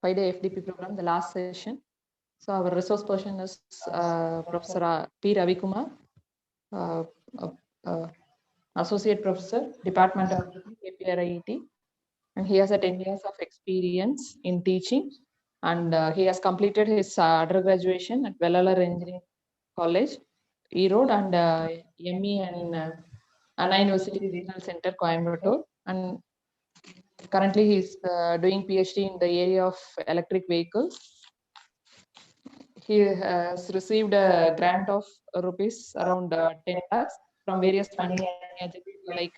5-day FDP program, the last session. So our resource person is Professor P. Ravi Kumar, uh, uh, uh, Associate Professor, Department of KPRIET, and he has a 10 years of experience in teaching, and he has completed his undergraduation at Vellalar Engineering College, Erode, and ME in Anna University Regional Center, Coimbatore, and currently he's doing PhD in the area of electric vehicles. He has received a grant of rupees around 10 lakhs from various funding agencies like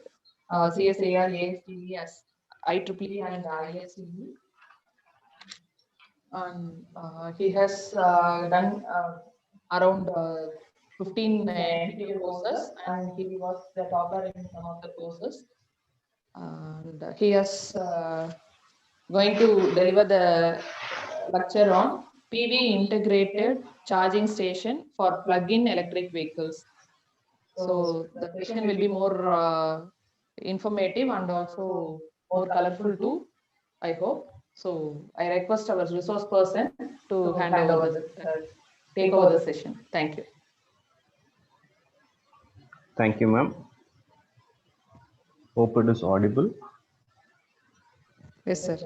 CSAR, ASTE, IEEE, and ISCE. And he has done around 15 NPTEL courses, and he was the topper in some of the courses. And he is going to deliver the lecture on PV integrated charging station for plug-in electric vehicles. So the session will be more informative and also more colorful too, I hope. So I request our resource person to hand over take over the session. Thank you. Thank you, ma'am. Hope it is audible. Yes, sir.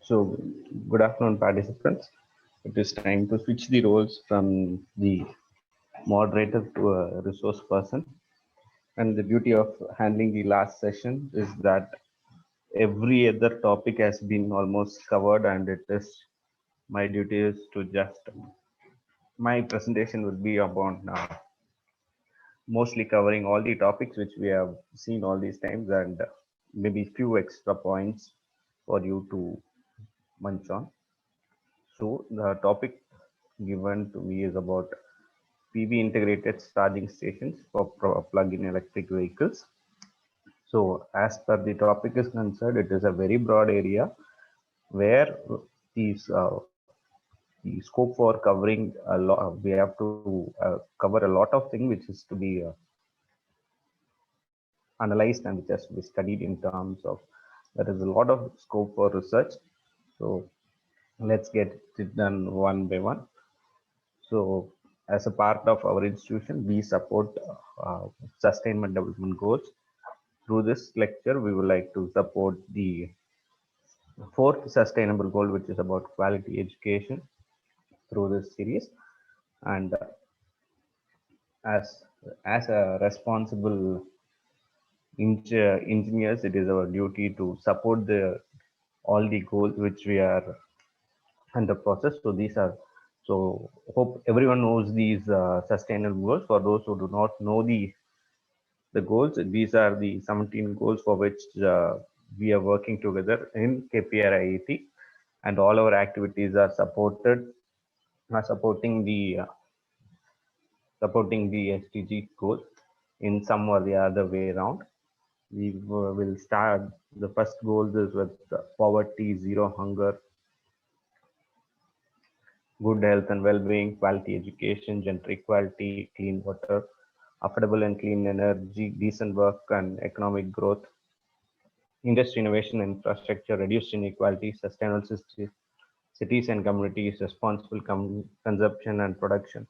So, good afternoon, participants. It is time to switch the roles from the moderator to a resource person. And the beauty of handling the last session is that every other topic has been almost covered, and it is my duty is to just my presentation will be about mostly covering all the topics which we have seen all these times, and maybe few extra points for you to munch on. So the topic given to me is about PV integrated charging stations for plug-in electric vehicles. So as per the topic is concerned, it is a very broad area where these the scope for covering a lot, we have to cover a lot of things which is to be analyzed and which has to be studied in terms of there is a lot of scope for research. So let's get it done one by one. So as a part of our institution, we support sustainable development goals. Through this lecture, we would like to support the fourth sustainable goal, which is about quality education through this series. And as a responsible engineers, it is our duty to support all the goals which we are under process. So these are, so hope everyone knows these sustainable goals. For those who do not know the goals, these are the 17 goals for which we are working together in KPRIET, and all our activities are supporting the SDG goals in some or the other way around. We will start. The first goal is with poverty, zero hunger, good health and well-being, quality education, gender equality, clean water, affordable and clean energy, decent work and economic growth, industry innovation, infrastructure, reduced inequality, sustainable cities and communities, responsible consumption and production,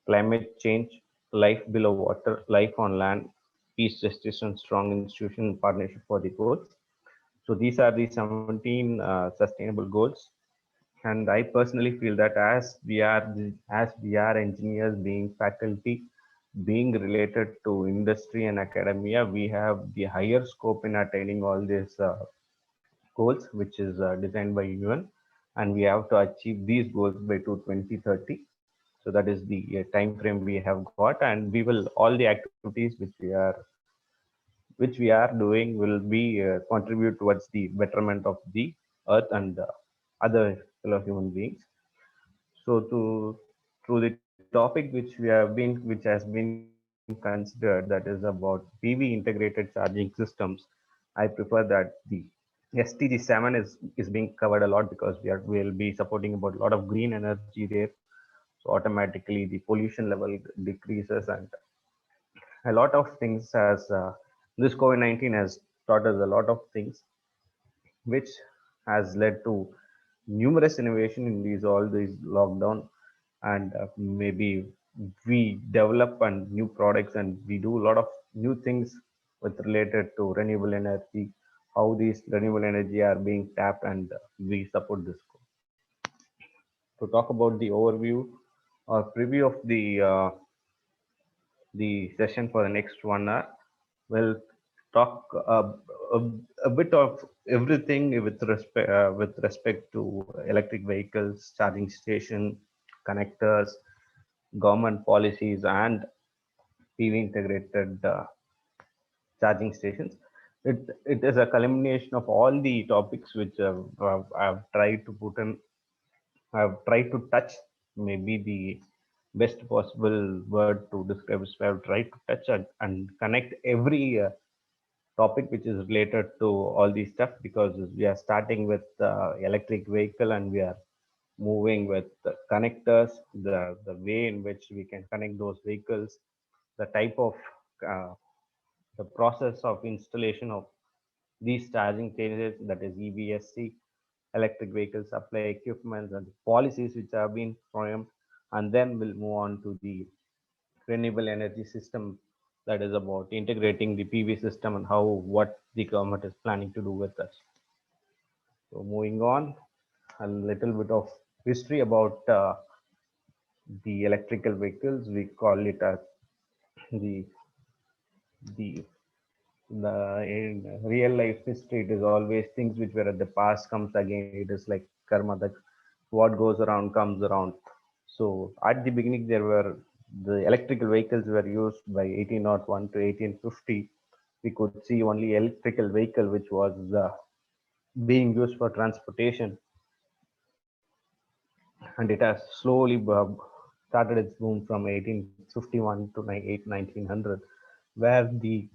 climate change, life below water, life on land, peace, justice, and strong institution partnership for the goals. So these are the 17 sustainable goals. And I personally feel that as we are engineers, being faculty, being related to industry and academia, we have the higher scope in attaining all these goals, which is designed by UN, and we have to achieve these goals by 2030. So that is the time frame we have got, and we will all the activities which we are doing will be contribute towards the betterment of the earth and other fellow human beings. So through the topic which has been considered, that is about PV integrated charging systems, I prefer that the SDG7 is being covered a lot because we'll be supporting about a lot of green energy there. So automatically the pollution level decreases and a lot of things as this COVID-19 has taught us a lot of things, which has led to numerous innovation in these all these lockdown, and maybe we develop and new products and we do a lot of new things with related to renewable energy, how these renewable energy are being tapped, and we support this. To talk about the overview or preview of the session for the next 1 hour, we'll talk a, a bit of everything with respect to electric vehicles, charging station, connectors, government policies, and PV integrated charging stations. It is a culmination of all the topics which I've tried to put in. I've tried to touch maybe the best possible word to describe is I've tried to touch and connect every topic which is related to all these stuff, because we are starting with electric vehicle and we are moving with the connectors, the way in which we can connect those vehicles, the type of uh, the process of installation of these charging stations, that is EVSC, electric vehicle supply equipment, and policies which have been framed, and then we'll move on to the renewable energy system, that is about integrating the PV system and how what the government is planning to do with us. So moving on, a little bit of history about the electrical vehicles. We call it as the the in real life history. It is always things which were at the past comes again. It is like karma, that what goes around comes around. So at the beginning, there were the electrical vehicles were used by 1801 to 1850. We could see only electrical vehicle which was being used for transportation, and it has slowly started its boom from 1851 to 1900, where the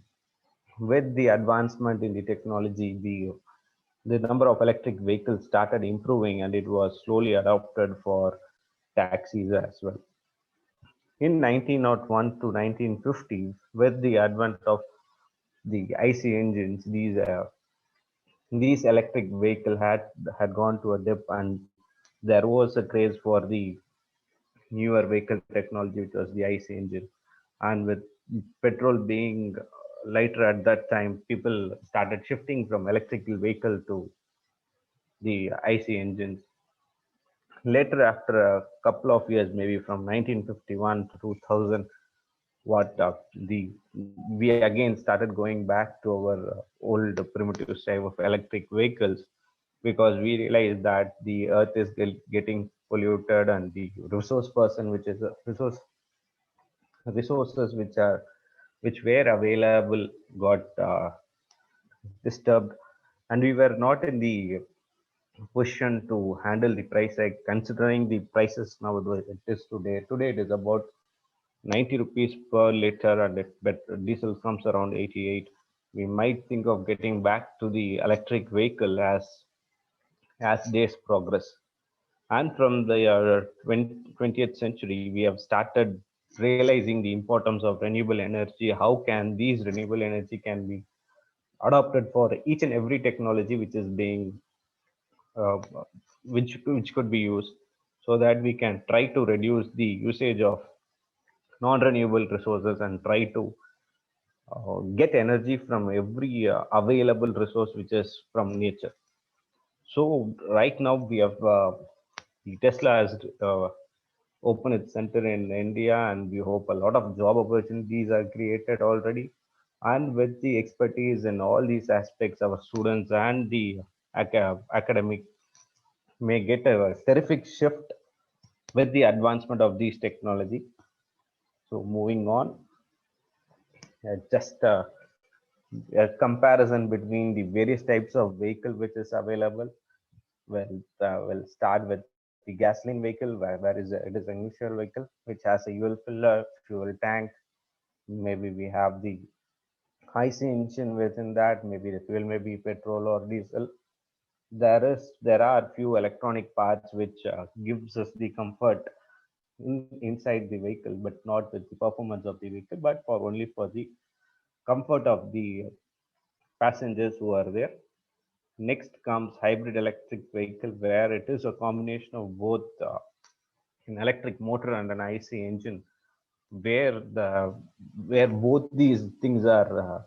with the advancement in the technology, the number of electric vehicles started improving, and it was slowly adopted for taxis as well. In 1901 to 1950, with the advent of the IC engines, these electric vehicle had gone to a dip, and there was a craze for the newer vehicle technology, which was the IC engine. And with petrol being lighter at that time, people started shifting from electrical vehicle to the IC engines. Later, after a couple of years, maybe from 1951 to 2000, what the we again started going back to our old primitive style of electric vehicles, because we realized that the earth is getting polluted, and the resource person, which is a resources which were available, got disturbed, and we were not in the position to handle the price hike, considering the prices now it is today. Today it is about 90 rupees per liter, and but diesel comes around 88. We might think of getting back to the electric vehicle as days progress. And from the 20th century, we have started realizing the importance of renewable energy. How can these renewable energy can be adopted for each and every technology which is being uh, which could be used, so that we can try to reduce the usage of non-renewable resources and try to get energy from every available resource which is from nature. So right now we have Tesla has opened its center in India, and we hope a lot of job opportunities are created already. And with the expertise in all these aspects, our students and the academic may get a terrific shift with the advancement of these technology. So moving on, just a comparison between the various types of vehicle which is available. We'll start with the gasoline vehicle, where it is an initial vehicle which has a fuel filler, fuel tank. Maybe we have the IC engine within that. Maybe the fuel may be petrol or diesel. There are few electronic parts which gives us the comfort inside the vehicle, but not with the performance of the vehicle, but for only for the comfort of the passengers who are there. Next comes hybrid electric vehicle, where it is a combination of both an electric motor and an IC engine, where the where both these things are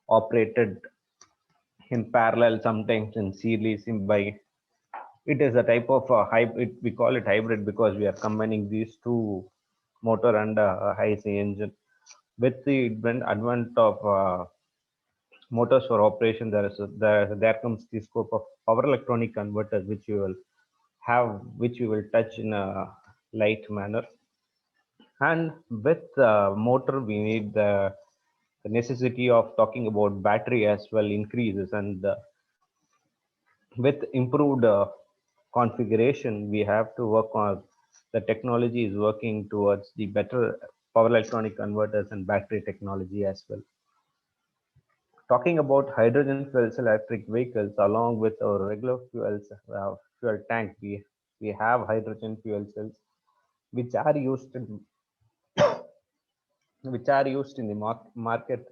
operated in parallel, sometimes in series. By it is a type of hybrid. We call it hybrid because we are combining these two, motor and IC engine. With the advent of motors for operation, there comes the scope of power electronic converters, which we will touch in a light manner. And with motor, we need the necessity of talking about battery as well increases, and with improved configuration, we have to work on the technology is working towards the better power electronic converters and battery technology as well. Talking about hydrogen fuel cell electric vehicles, along with our regular fuel tank, we have hydrogen fuel cells, which are used in, the market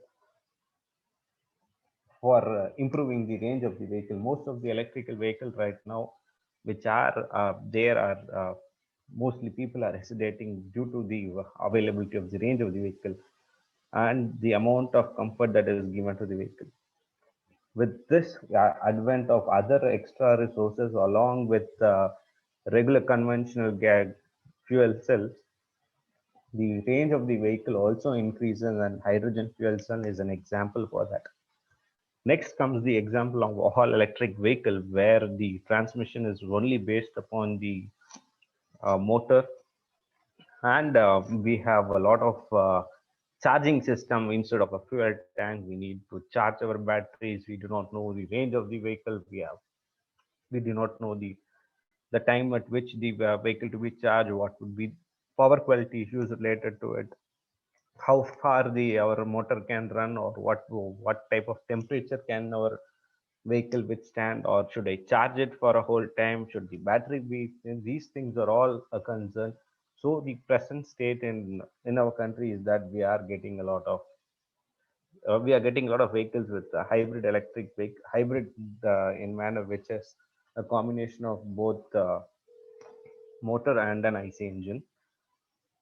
for improving the range of the vehicle. Most of the electrical vehicles right now, which are there, are mostly people are hesitating due to the availability of the range of the vehicle and the amount of comfort that is given to the vehicle. With this advent of other extra resources, along with regular conventional fuel cells, the range of the vehicle also increases, and hydrogen fuel cell is an example for that. Next comes the example of all electric vehicle, where the transmission is only based upon the motor, and we have a lot of charging system instead of a fuel tank. We need to charge our batteries. We do not know the range of the vehicle. We do not know the time at which the vehicle to be charged, what would be power quality issues related to it, how far our motor can run, or what type of temperature can our vehicle withstand, or should I charge it for a whole time, should the battery be, these things are all a concern. So the present state in our country is that we are getting a lot of vehicles with hybrid electric vehicle, hybrid in manner, which is a combination of both motor and an IC engine.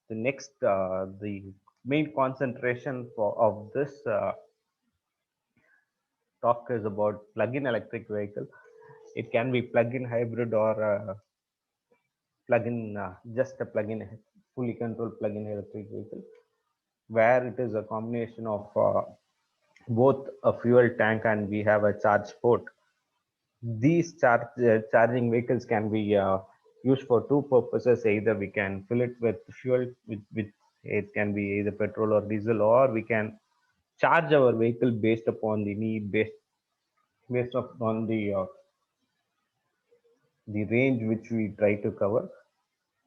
The main concentration of this talk is about plug-in electric vehicle. It can be plug-in hybrid or just a plug-in, fully controlled plug-in electric vehicle, where it is a combination of both a fuel tank and we have a charge port. These charging vehicles can be used for two purposes. Either we can fill it with fuel, with it can be either petrol or diesel, or we can charge our vehicle based upon the need, based on the range which we try to cover.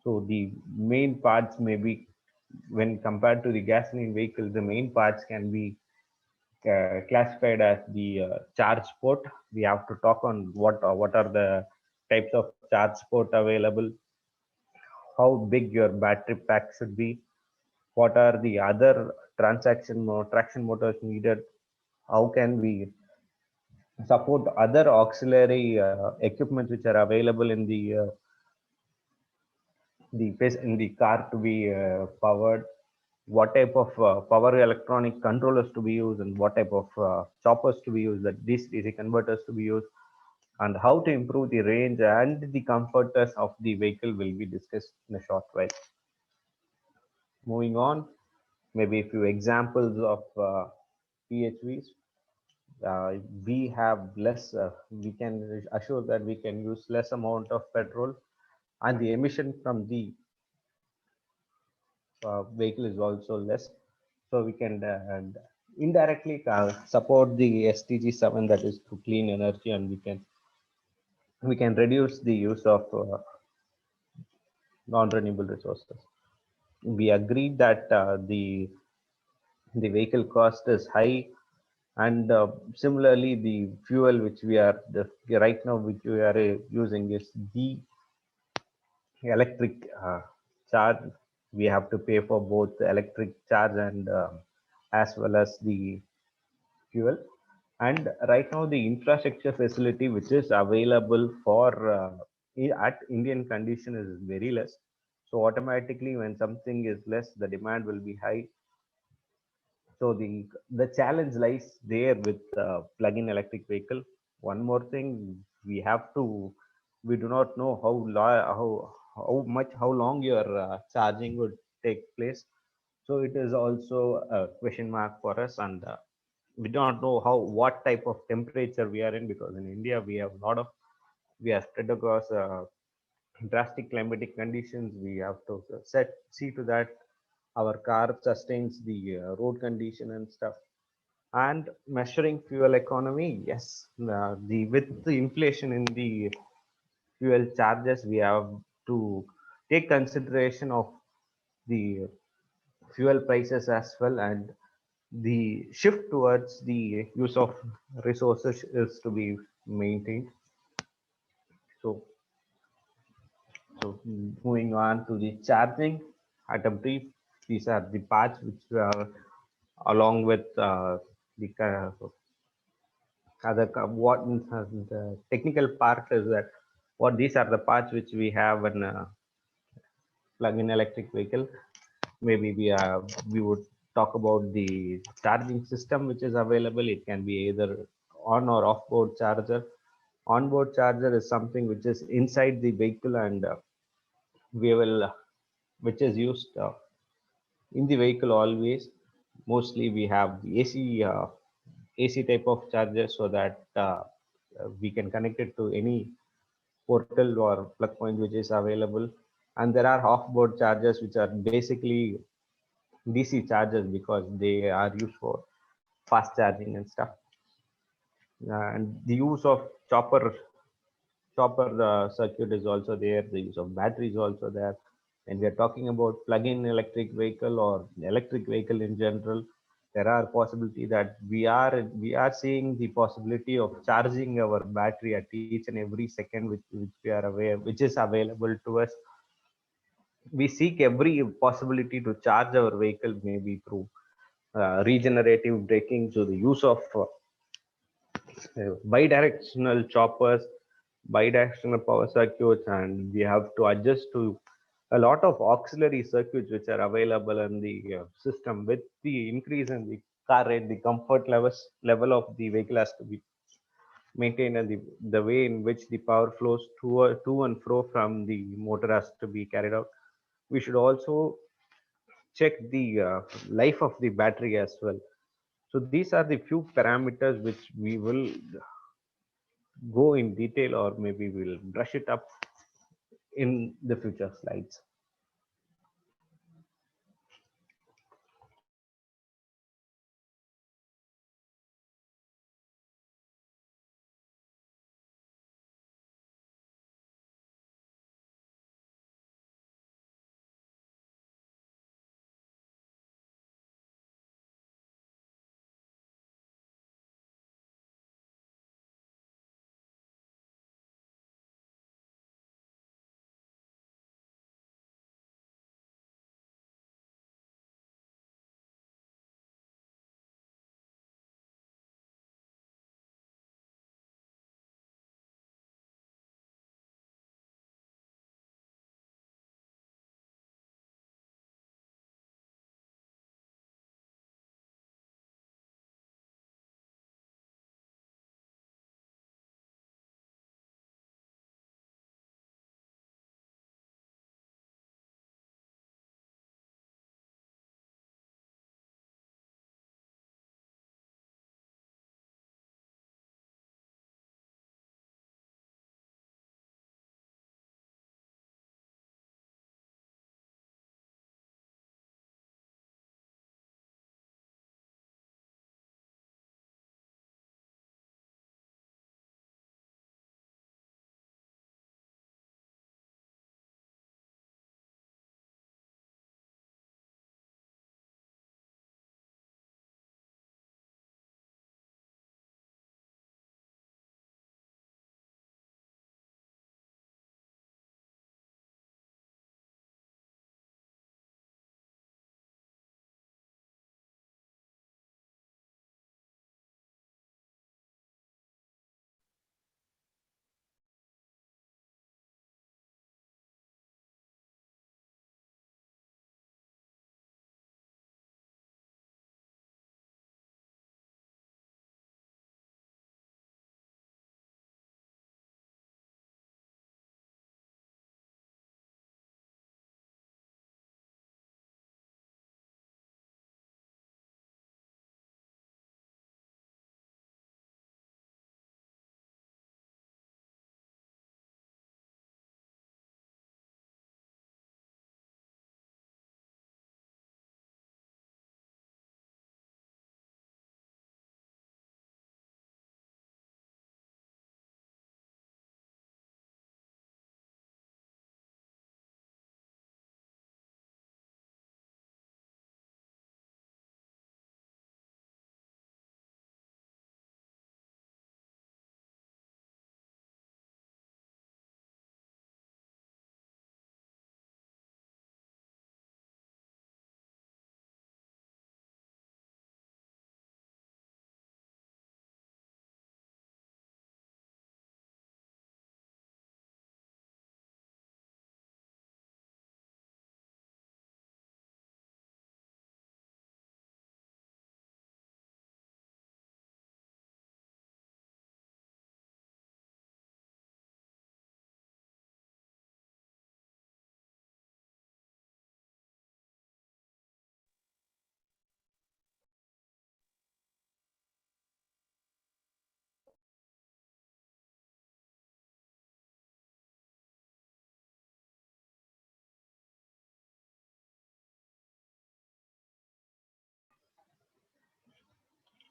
So the main parts may be, when compared to the gasoline vehicle, the main parts can be classified as the charge port. We have to talk on what are the types of charge port available, how big your battery pack should be, what are the other traction motors needed, how can we support other auxiliary equipment which are available in the car to be powered, what type of power electronic controllers to be used, and what type of choppers to be used, that DC converters to be used, and how to improve the range and the comforters of the vehicle will be discussed in a short while. Moving on, maybe a few examples of PHVs. We have less, we can assure that we can use less amount of petrol, and the emission from the vehicle is also less. So we can indirectly support the SDG 7, that is to clean energy, and we can reduce the use of non-renewable resources. We agreed that the vehicle cost is high, and similarly the fuel which we are right now which we are using is the electric charge, we have to pay for both the electric charge and as well as the fuel. And right now, the infrastructure facility which is available for at Indian condition is very less. So automatically, when something is less, the demand will be high. So the challenge lies there with plug-in electric vehicle. One more thing, we do not know how long your charging would take place. So it is also a question mark for us, and we don't know what type of temperature we are in, because in India we are spread across drastic climatic conditions. We have to see to that our car sustains the road condition and stuff. And measuring fuel economy, yes, the with the inflation in the fuel charges, we have to take consideration of the fuel prices as well, and the shift towards the use of resources is to be maintained. So, moving on to the charging at a brief, these are the parts which are along with the what the technical part is that what these are the parts which we have in a plug-in electric vehicle. Maybe we would talk about the charging system which is available. It can be either on or off-board charger. On-board charger is something which is inside the vehicle, and we will which is used in the vehicle always. Mostly we have AC type of charger, so that we can connect it to any portal or plug point which is available. And there are off-board chargers which are basically DC chargers, because they are used for fast charging and stuff. And the use of chopper circuit is also there. The use of battery is also there. And we are talking about plug-in electric vehicle or electric vehicle in general, there are possibility that we are seeing the possibility of charging our battery at each and every second, which we are aware, which is available to us. We seek every possibility to charge our vehicle, maybe through regenerative braking, so the use of bidirectional choppers, bidirectional power circuits, and we have to adjust to a lot of auxiliary circuits which are available in the system. With the increase in the car rate, the comfort level of the vehicle has to be maintained, and the way in which the power flows to and fro from the motor has to be carried out. We should also check the life of the battery as well. So these are the few parameters which we will go in detail, or maybe we'll brush it up in the future slides.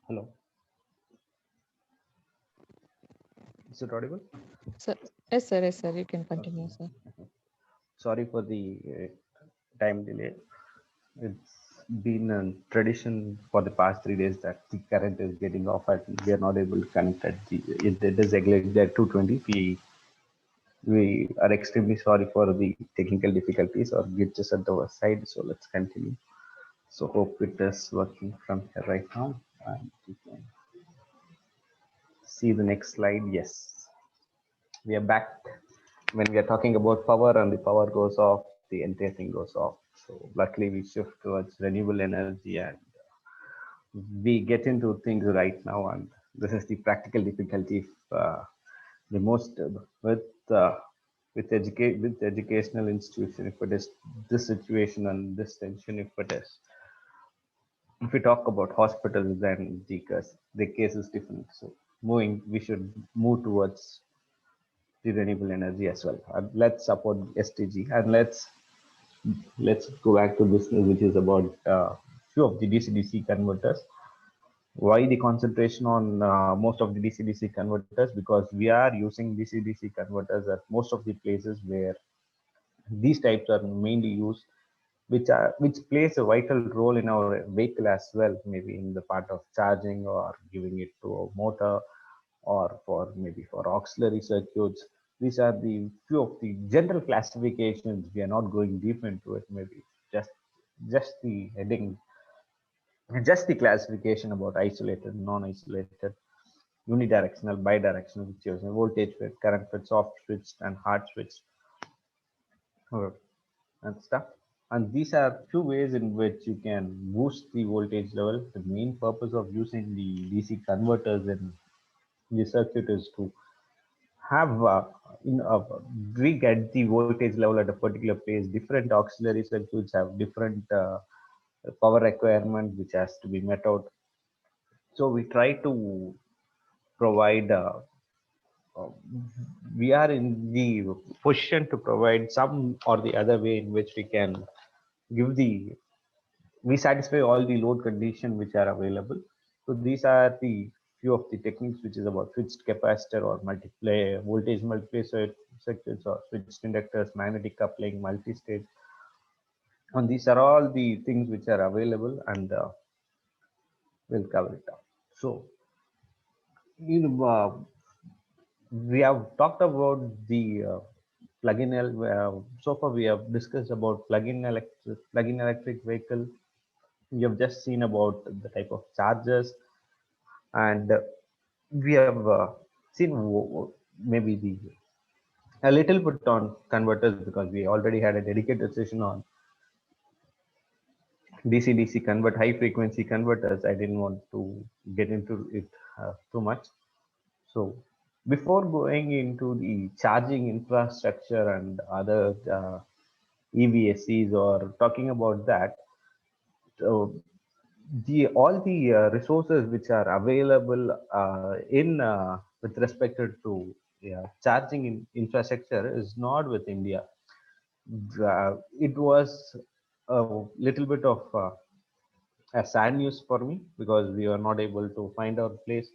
Hello. Is it audible? Sir, yes, sir. You can continue, Okay. sir. Sorry for the time delay. It's been a tradition for the past 3 days that the current is getting off and we are not able to connect at it is exactly at 2:20. We are extremely sorry for the technical difficulties or glitches at our side. So let's continue. So hope it is working from here right now. And you can see the next slide. Yes, we are back. When we are talking about power and the power goes off, the entire thing goes off. So luckily we shift towards renewable energy and we get into things right now. And this is the practical difficulty. The most with with educational institution, if it is this situation and this tension, if we talk about hospitals, then the case is different. So we should move towards the renewable energy as well. And let's support STG and let's go back to business, which is about few of the DC-DC converters. Why the concentration on most of the DC-DC converters? Because we are using DC-DC converters at most of the places where these types are mainly used, which plays a vital role in our vehicle as well, maybe in the part of charging or giving it to a motor or for maybe for auxiliary circuits. These are the few of the general classifications. We are not going deep into it. Maybe just just the heading, just the classification about isolated, non-isolated, unidirectional, bidirectional, which is voltage fit, current fit, soft switched, and hard switched, and stuff. And these are few ways in which you can boost the voltage level. The main purpose of using the DC converters in the circuit is to have we get the voltage level at a particular place. Different auxiliary circuits have different power requirement which has to be met out. So we try to provide uh, we are in the position to provide some or the other way in which we can give the we satisfy all the load condition which are available. So these are the few of the techniques which is about switched capacitor or multiplay voltage multiplay circuits or switched inductors, magnetic coupling, multi-stage. And these are all the things which are available, and we'll cover it up. So you know, we have talked about the plug-in. So far, we have discussed about plug-in electric vehicle. You have just seen about the type of chargers, and we have seen maybe the a little bit on converters because we already had a dedicated session on DC-DC high frequency converters. I didn't want to get into it too much. So before going into the charging infrastructure and other EVSCs or talking about that, so the all the resources which are available in with respect to charging infrastructure is not with India. It was a little bit of a sad news for me because we were not able to find our place.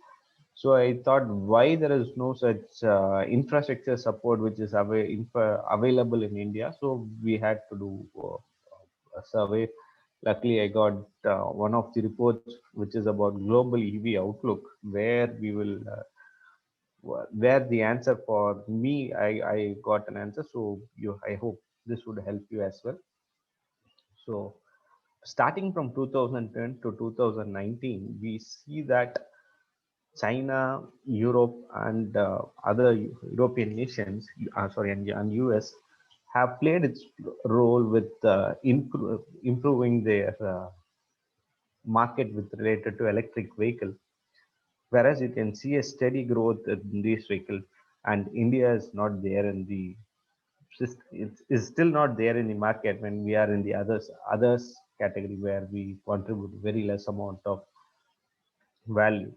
So I thought, why there is no such infrastructure support which is available in India? So we had to do a survey. Luckily, I got one of the reports which is about global EV outlook, where we will where the answer for me, I got an answer. So I hope this would help you as well. So starting from 2010 to 2019, we see that China, Europe, and other European nations, and US, have played its role with improving their market with related to electric vehicle. Whereas you can see a steady growth in these vehicles, and India is not there in the is still not there in the market when we are in the others category where we contribute very less amount of value.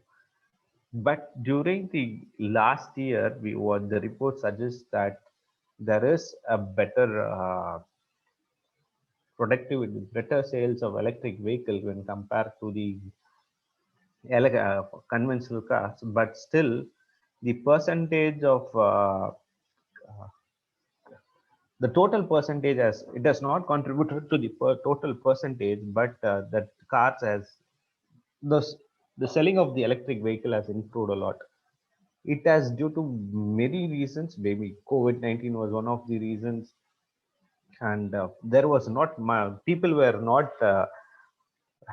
But during the last year, what the report suggests that there is a better productivity, better sales of electric vehicle when compared to the conventional cars, but still the percentage of the total percentage as it has not contributed to the total percentage, but that cars has the the selling of the electric vehicle has improved a lot. It has due to many reasons. Maybe COVID-19 was one of the reasons, and there was not people were not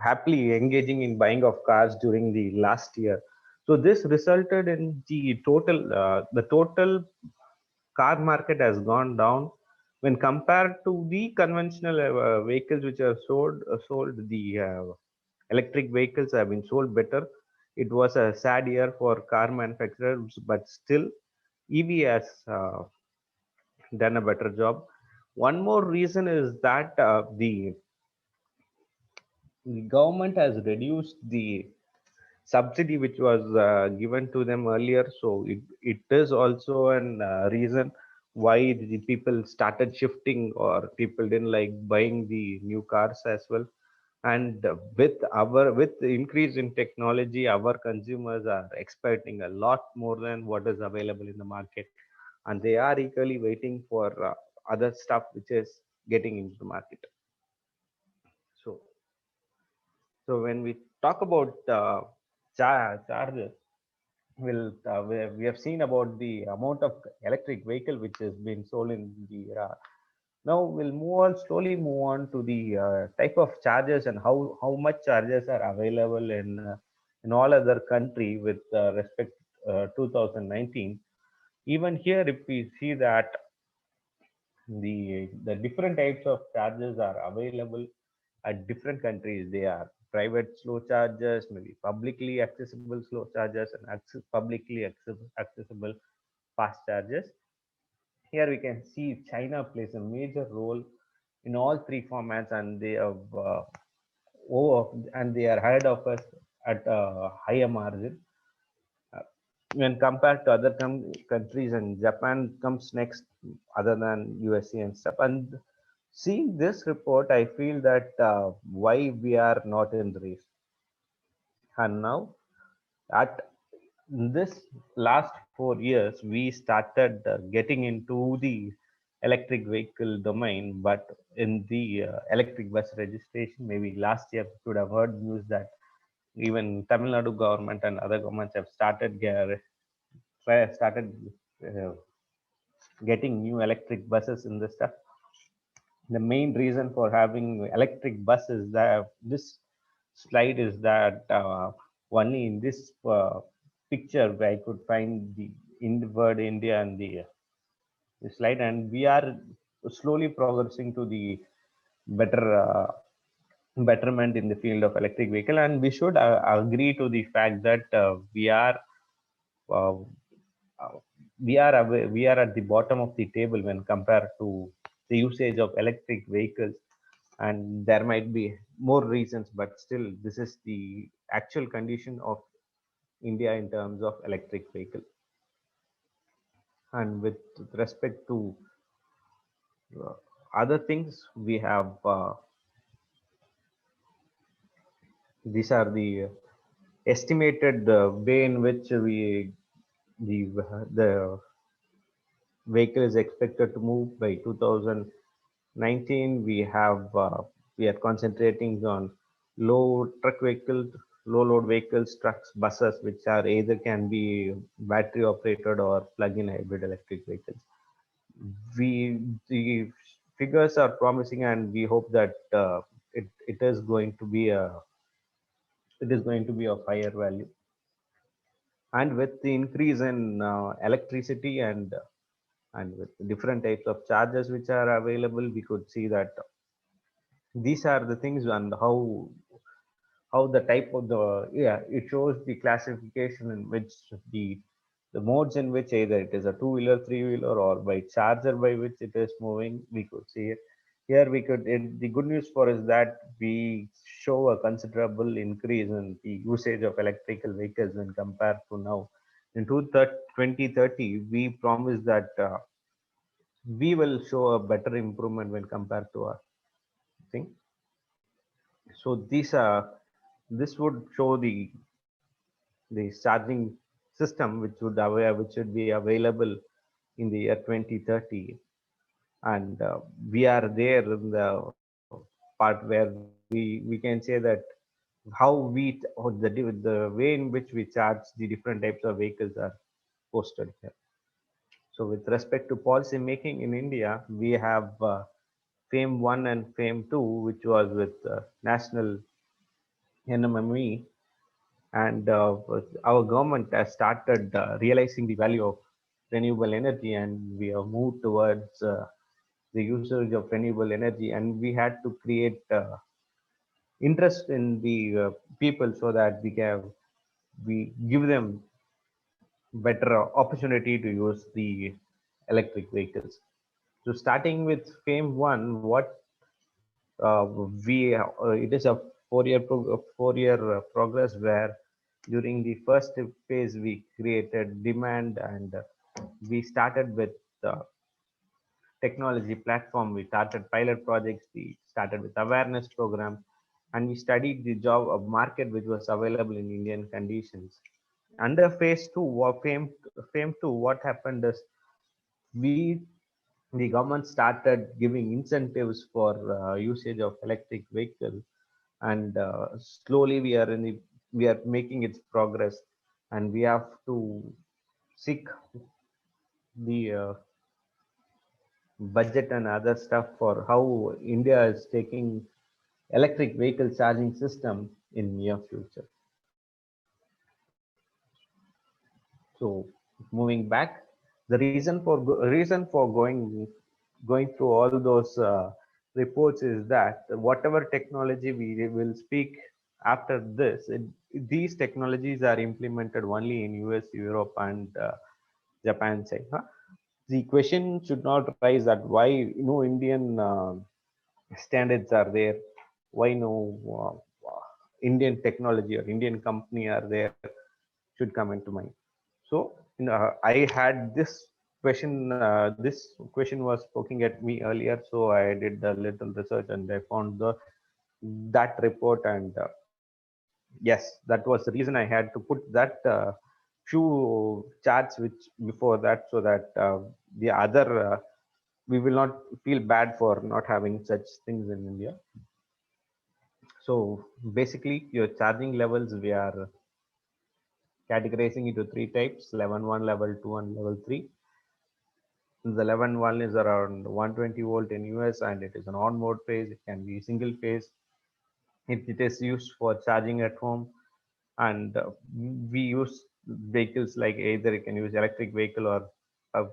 happily engaging in buying of cars during the last year. So this resulted in the total car market has gone down when compared to the conventional vehicles which are sold. The electric vehicles have been sold better. It was a sad year for car manufacturers, but still EV has done a better job. One more reason is that the government has reduced the subsidy which was given to them earlier. So it is also an reason why the people started shifting, or people didn't like buying the new cars as well. And with the increase in technology, our consumers are expecting a lot more than what is available in the market, and they are equally waiting for other stuff which is getting into the market. So so when we talk about charges, we have seen about the amount of electric vehicle which has been sold in the now we'll move on to the type of chargers and how much chargers are available in all other country with respect 2019. Even here, if we see that the different types of chargers are available at different countries. They are private slow chargers, maybe publicly accessible slow chargers, and publicly accessible fast chargers. Here we can see China plays a major role in all three formats, and they have and they are ahead of us at a higher margin when compared to other countries, and Japan comes next other than USA and stuff. And seeing this report, I feel that why we are not in the race. And now at this last 4 years, we started getting into the electric vehicle domain, but in the electric bus registration, maybe last year you would have heard news that even Tamil Nadu government and other governments have started uh, getting new electric buses in the stuff. The main reason for having electric buses, that this slide is that only in this picture where I could find in the word India and the slide, and we are slowly progressing to the better betterment in the field of electric vehicle, and we should agree to the fact that uh, we are at the bottom of the table when compared to the usage of electric vehicles. And there might be more reasons, but still this is the actual condition of India in terms of electric vehicle. And with respect to uh, other things, we have these are the estimated way in which the vehicle is expected to move by 2019. We are concentrating on low load vehicles, trucks, buses, which are either can be battery operated or plug-in hybrid electric vehicles. The figures are promising, and we hope that it is going to be of higher value. And with the increase in electricity and with different types of chargers which are available, we could see that these are the things, and how the type of it shows the classification in which the modes in which either it is a two-wheeler, three-wheeler, or by charger by which it is moving. We could see it here. The good news for is that we show a considerable increase in the usage of electrical vehicles when compared to now. In 2030, we promise that we will show a better improvement when compared to our thing. So this would show the the charging system which should be available in the year 2030. And we are there in the part where we can say that how the way in which we charge the different types of vehicles are posted here. So with respect to policy making in India, we have FAME 1 and FAME 2, which was with National NMME, and our government has started realizing the value of renewable energy, and we have moved towards the usage of renewable energy, and we had to create interest in the people so that we give them better opportunity to use the electric vehicles. So starting with FAME 1, what it is a 4-year progress, where during the first phase we created demand, and we started with technology platform. We started pilot projects, we started with awareness program, and we studied the job of market which was available in Indian conditions. Under phase 2 or FAME 2, what happened is we the government started giving incentives for usage of electric vehicle, and slowly we are making its progress, and we have to seek the budget and other stuff for how India is taking electric vehicle charging system in near future. So moving back, the reason for going through all those reports is that whatever technology we will speak after this, these technologies are implemented only in US, Europe, and Japan side. Huh? The question should not rise that why no Indian standards are there, why no Indian technology or Indian company are there, should come into mind. So I had this question was poking at me earlier, so I did a little research and I found that report, and yes, that was the reason I had to put that few charts which before that, so that the other we will not feel bad for not having such things in India. So basically, your charging levels, we are categorizing into 3 types: level 1, level 2, and level 3. The level 1 is around 120 volt in US, and it is an on-board phase. It can be single phase. It is used for charging at home, and we use vehicles like either you can use electric vehicle or a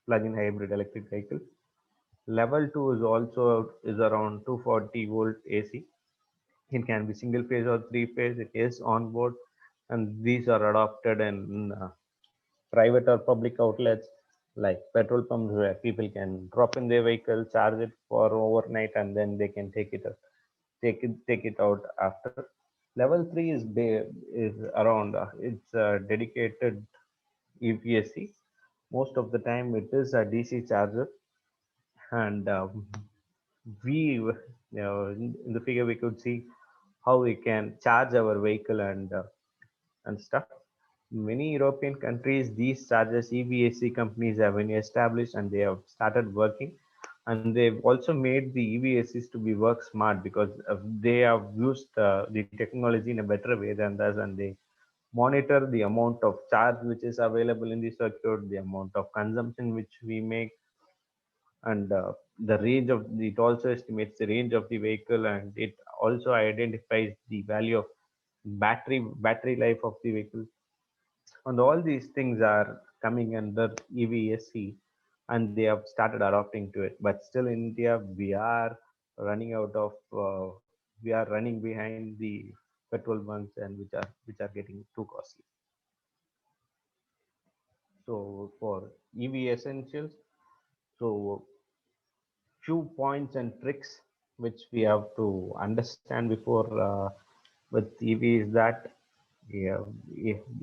plug-in hybrid electric vehicle. Level 2 is around 240 volt AC. It can be single phase or 3 phase. It is on board, and these are adopted in private or public outlets like petrol pumps, where people can drop in their vehicle, charge it for overnight, and then they can take it out after. Level 3 is around it's a dedicated EPSC. Most of the time it is a DC charger, and in the figure we could see how we can charge our vehicle and stuff. In many European countries, these chargers EVSC companies have been established and they have started working, and they've also made the EVSCs to be work smart, because they have used the technology in a better way than us, and they monitor the amount of charge which is available in the circuit, the amount of consumption which we make, and the range of it also estimates the range of the vehicle, and it also identifies the value of battery life of the vehicle. And all these things are coming under EVSC, and they have started adopting to it. But still in India, we are running out of we are running behind the petrol bunks, and which are getting too costly. So for EV essentials, so few points and tricks which we have to understand before with EV is that, yeah,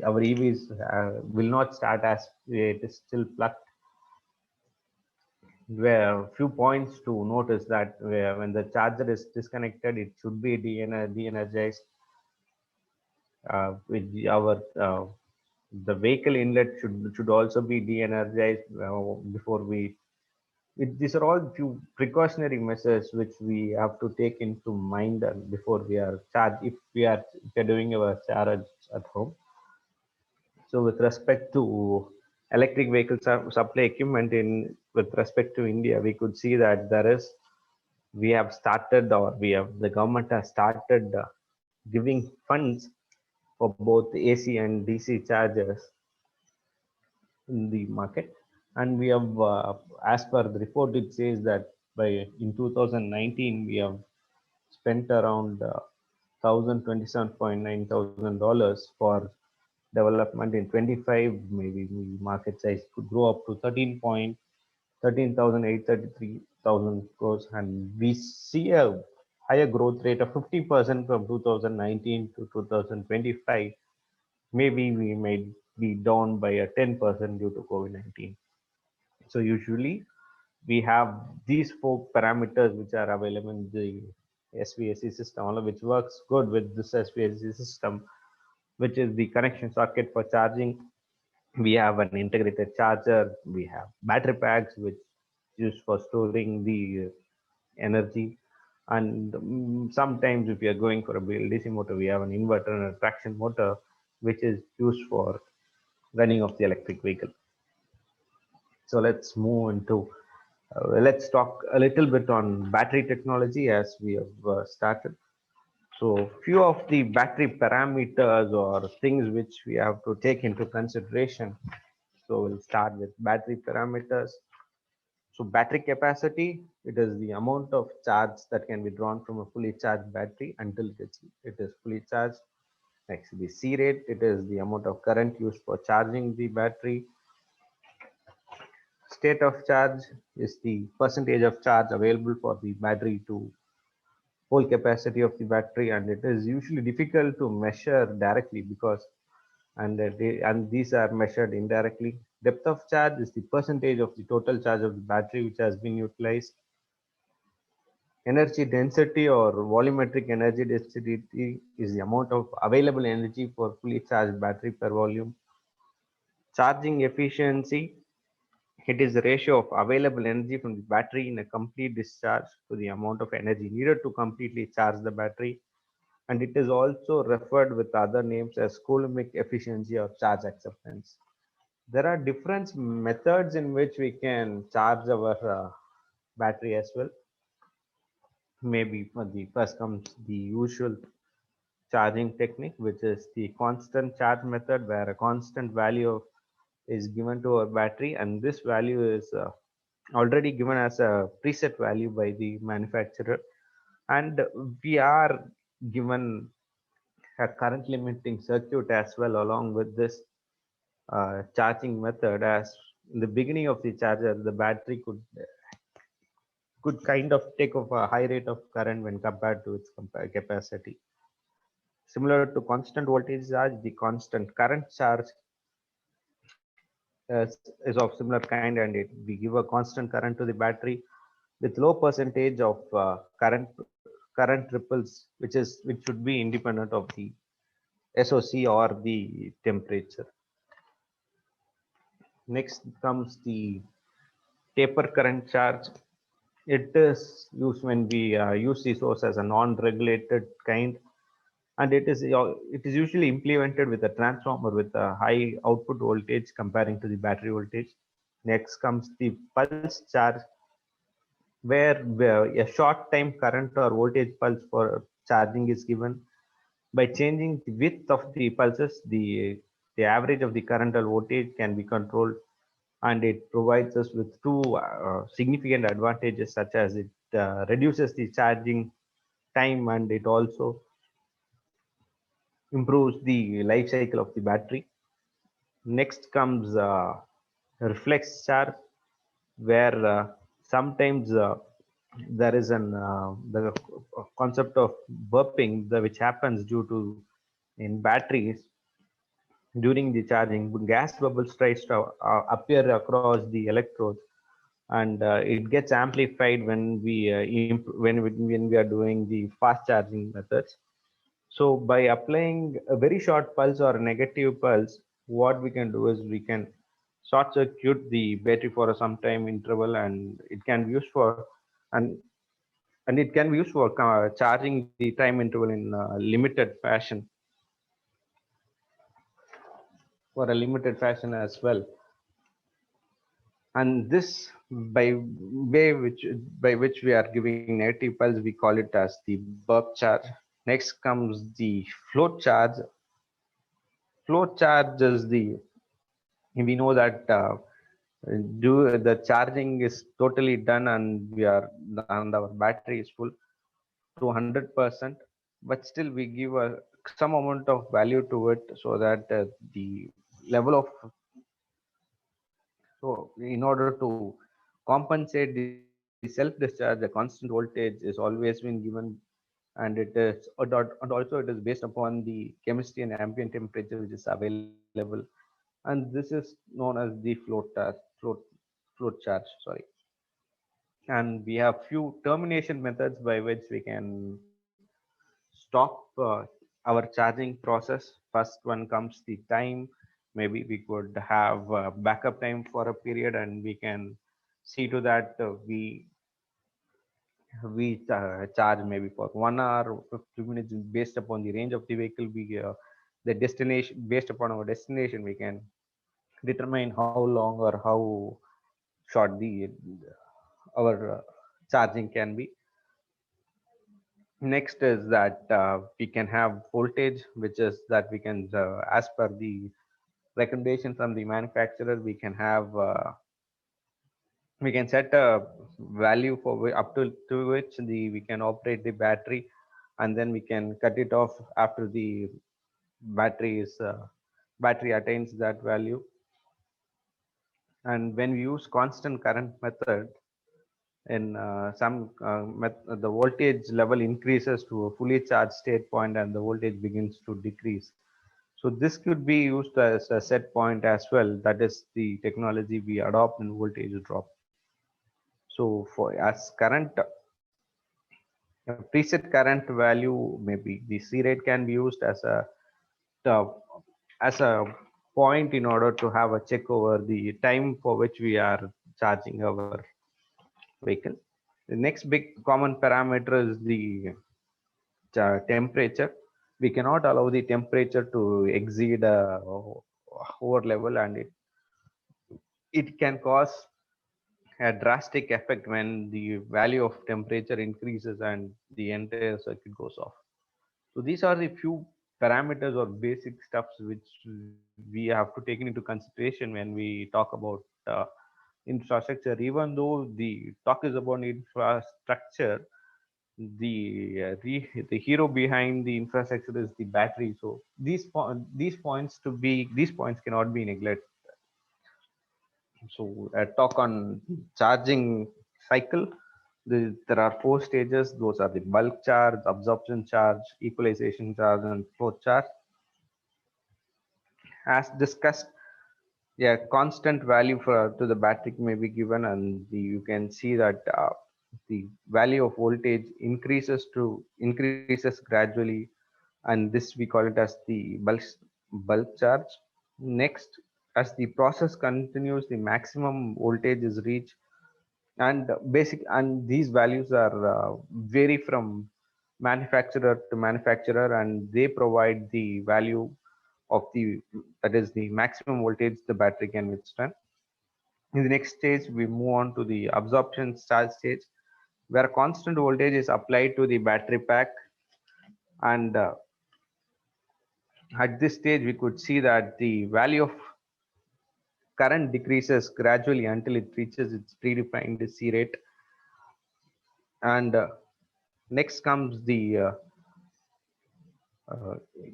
our EVs will not start as it is still plugged. Where few points to notice that when the charger is disconnected, it should be de-energized. with the vehicle inlet should also be de-energized before we. These are all few precautionary measures which we have to take into mind before we are charged if we are doing our charge at home. So with respect to electric vehicle supply equipment in with respect to India, we could see that we have started or the government has started giving funds for both AC and DC chargers in the market. And we have, as per the report, it says that in 2019 we have spent around $1,027.9 thousand for development. In 25, maybe the market size could grow up to 13,833,000 crores, and we see a higher growth rate of 50% from 2019 to 2025. Maybe we may be down by a 10% due to COVID-19. So usually we have these four parameters which are available in the SVSC system, all of which works good with this SVSC system, which is the connection socket for charging. We have an integrated charger. We have battery packs, which used for storing the energy. And sometimes if you are going for a DC motor, we have an inverter and a traction motor, which is used for running of the electric vehicle. So let's move into, let's talk a little bit on battery technology as we have started. So few of the battery parameters or things which we have to take into consideration. So we'll start with battery parameters. So battery capacity, it is the amount of charge that can be drawn from a fully charged battery until it is fully charged. Next, the C rate, it is the amount of current used for charging the battery. State of charge is the percentage of charge available for the battery to whole capacity of the battery, and it is usually difficult to measure directly because and these are measured indirectly. Depth of charge is the percentage of the total charge of the battery which has been utilized. Energy density or volumetric energy density is the amount of available energy for fully charged battery per volume. Charging efficiency, it is the ratio of available energy from the battery in a complete discharge to the amount of energy needed to completely charge the battery. And it is also referred with other names as Coulombic efficiency or charge acceptance. There are different methods in which we can charge our battery as well. Maybe the first comes the usual charging technique, which is the constant charge method, where a constant value is given to our battery, and this value is already given as a preset value by the manufacturer, and we are given a current limiting circuit as well along with this charging method. As in the beginning of the charger, the battery could kind of take off a high rate of current when compared to its capacity. Similar to constant voltage charge, the constant current charge is of similar kind, and we give a constant current to the battery with low percentage of current ripples, which should be independent of the SOC or the temperature. Next comes the taper current charge. It is used when we use the source as a non-regulated kind, and it is usually implemented with a transformer with a high output voltage comparing to the battery voltage. Next comes the pulse charge, where a short time current or voltage pulse for charging is given. By changing the width of the pulses, the average of the current or voltage can be controlled, and it provides us with two significant advantages, such as it reduces the charging time, and it also improves the life cycle of the battery. Next comes reflex charge, where sometimes there is the concept of burping which happens due to in batteries during the charging. Gas bubbles tries to appear across the electrodes, and it gets amplified when we are doing the fast charging methods. So by applying a very short pulse or a negative pulse, what we can do is we can short circuit the battery for some time interval, and it can be used for and it can be used for charging the time interval in limited fashion, for a limited fashion as well. And this, by way which we are giving negative pulse, we call it as the burp charge. Next comes the float charge. Float charge is the, we know that do the charging is totally done and we are, and our battery is full to 100%, but still we give some amount of value to it, so that the level of, so in order to compensate the self discharge, the constant voltage is always been given, and it is, and also it is based upon the chemistry and ambient temperature which is available, and this is known as the float charge, sorry. And we have few termination methods by which we can stop our charging process. First one comes the time. Maybe we could have backup time for a period, and we can see to that we charge maybe for 1 hour or 50 minutes based upon the range of the vehicle. We the destination, based upon our destination, we can determine how long or how short the our charging can be. Next is that we can have voltage, which is that we can, as per the recommendation from the manufacturer, we can set a value for up to which we can operate the battery, and then we can cut it off after the battery is battery attains that value. And when we use constant current method, in the voltage level increases to a fully charged state point and the voltage begins to decrease. So this could be used as a set point as well. That is the technology we adopt in voltage drop. So for as current, a preset current value, maybe the C rate can be used uh, as a point in order to have a check over the time for which we are charging our vehicle. The next big common parameter is the temperature. We cannot allow the temperature to exceed a over level, and it can cause a drastic effect when the value of temperature increases and the entire circuit goes off. So these are the few parameters or basic stuffs which we have to take into consideration when we talk about infrastructure. Even though the talk is about infrastructure, the hero behind the infrastructure is the battery. So these points cannot be neglected. So talk on charging cycle. There are 4 stages. Those are the bulk charge, absorption charge, equalization charge, and flow charge. As discussed, yeah, constant value to the battery may be given, and you can see that the value of voltage increases gradually, and this we call it as the bulk charge. Next, as the process continues, the maximum voltage is reached, and these values are vary from manufacturer to manufacturer, and they provide the value of the, that is the maximum voltage the battery can withstand. In the next stage, we move on to the absorption charge stage, where constant voltage is applied to the battery pack, and at this stage we could see that the value of current decreases gradually until it reaches its predefined C rate. And next comes the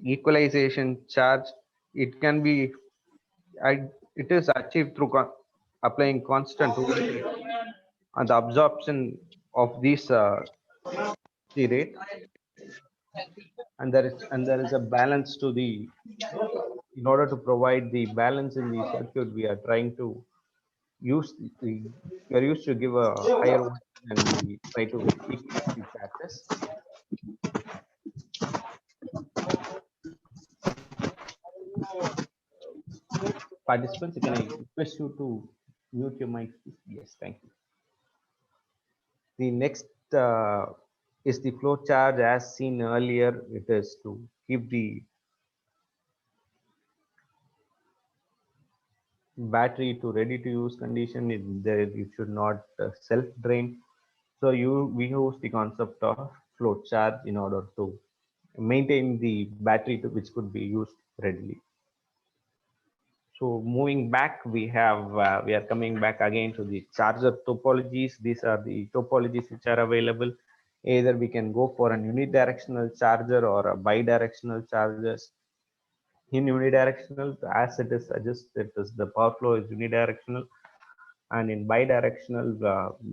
equalization charge. It can be, it is achieved through applying constant voltage and the absorption of these C rate, and there is a balance to the, in order to provide the balance in the circuit, we are trying to use the, we are used to give a higher voltage and we try to equalize the charges. Participants, can I request you to mute your mic, please? Yes, thank you. The next is the flow charge. As seen earlier, it is to keep the battery to ready to use condition. It should not self drain. So we use the concept of flow charge in order to maintain the battery which could be used readily. So moving back, we are coming back again to the charger topologies. These are the topologies which are available. Either we can go for an unidirectional charger or a bidirectional chargers. In unidirectional, as it is suggested, the power flow is unidirectional, and in bidirectional,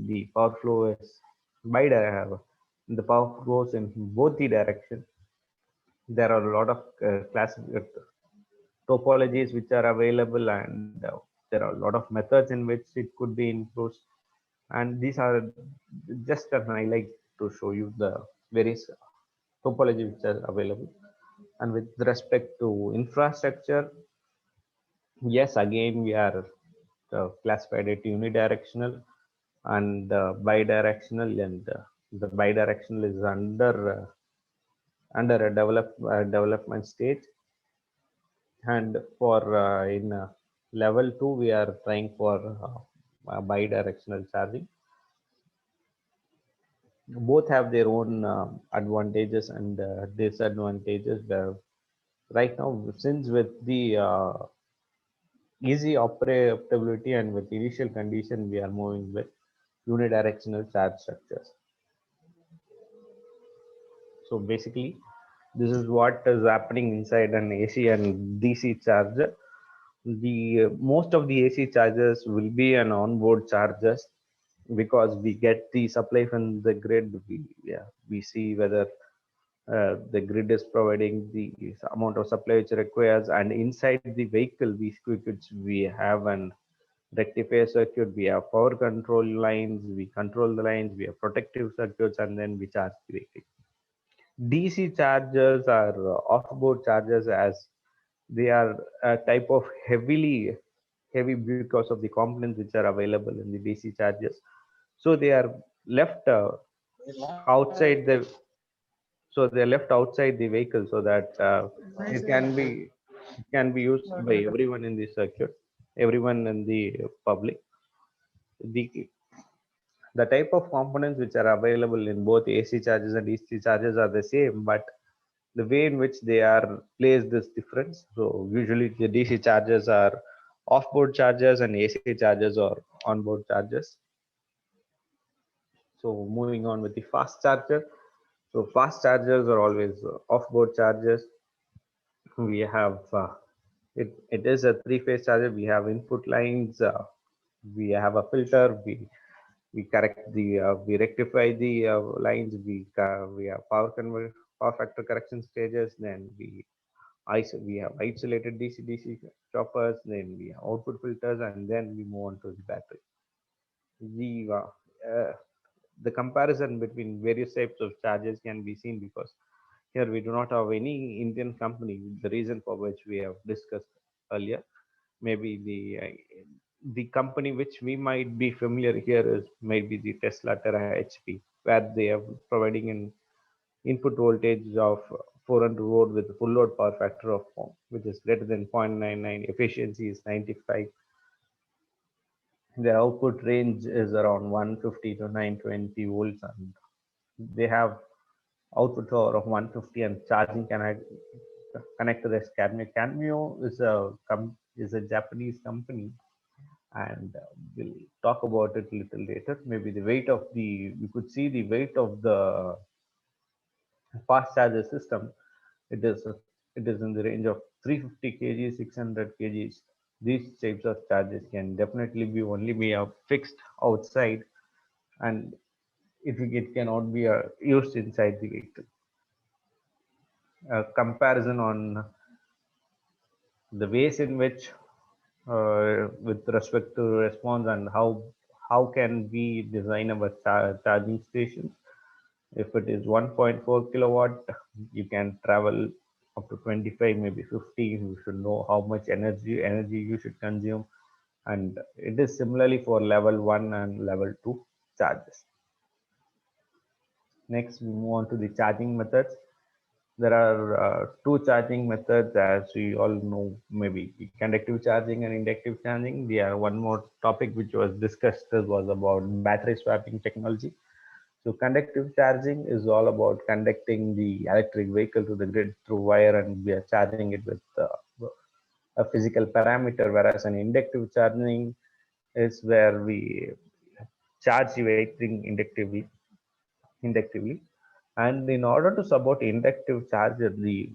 the power flow is the power flows in both the direction. There are a lot of topologies which are available, and there are a lot of methods in which it could be influenced, and these are just an highlight to show you the various topologies which are available. And with respect to infrastructure, yes, again we are classified it unidirectional and bidirectional, and the bidirectional is under a development stage. And for in level 2, we are trying for bidirectional charging. Both have their own advantages and disadvantages. Right now, since with the easy operability and with initial condition, we are moving with unidirectional charge structures. So basically, this is what is happening inside an AC and DC charger. The most of the AC chargers will be an onboard chargers, because we get the supply from the grid. We see whether the grid is providing the amount of supply which requires, and inside the vehicle we have an rectifier circuit, we have power control lines, we control the lines, we have protective circuits, and then we charge the vehicle. DC chargers are off-board chargers, as they are a type of heavy because of the components which are available in the DC chargers. So they are left outside the vehicle, so that it can be used by everyone in the circuit, everyone in the public. The type of components which are available in both AC chargers and DC chargers are the same, but the way in which they are placed is different. So usually the DC chargers are off-board chargers and AC chargers are on-board chargers. So moving on with the fast charger. So fast chargers are always off-board chargers. We have it is a three-phase charger. We have input lines. We have a filter. We correct the we rectify the lines. We have power factor correction stages. Then we have isolated DC choppers. Then we have output filters, and then we move on to the battery. The comparison between various types of chargers can be seen, because here we do not have any Indian company. The reason for which we have discussed earlier, maybe the company which we might be familiar here is maybe the Tesla, Terra, HP, where they are providing an input voltage of 400 volt with full load power factor of which is greater than 0.99. Efficiency is 95. Their output range is around 150 to 920 volts, and they have output power of 150 and charging connected as Cameo. Cameo is a Japanese company, and we'll talk about it a little later. Maybe you could see the weight of the fast charger system. It is in the range of 350 kg, 600 kg. These types of charges can definitely be fixed outside, and it cannot be used inside the vehicle. A comparison on the ways in which with respect to response, and how can we design our charging stations. If it is 1.4 kilowatt, you can travel up to 25, maybe 50, you should know how much energy you should consume. And it is similarly for level 1 and level 2 charges. Next, we move on to the charging methods. There are two charging methods, as we all know, maybe conductive charging and inductive charging. There are one more topic which was discussed was about battery swapping technology. So conductive charging is all about conducting the electric vehicle to the grid through wire, and we are charging it with a physical parameter, whereas an inductive charging is where we charge the vehicle inductively. And in order to support inductive charge, the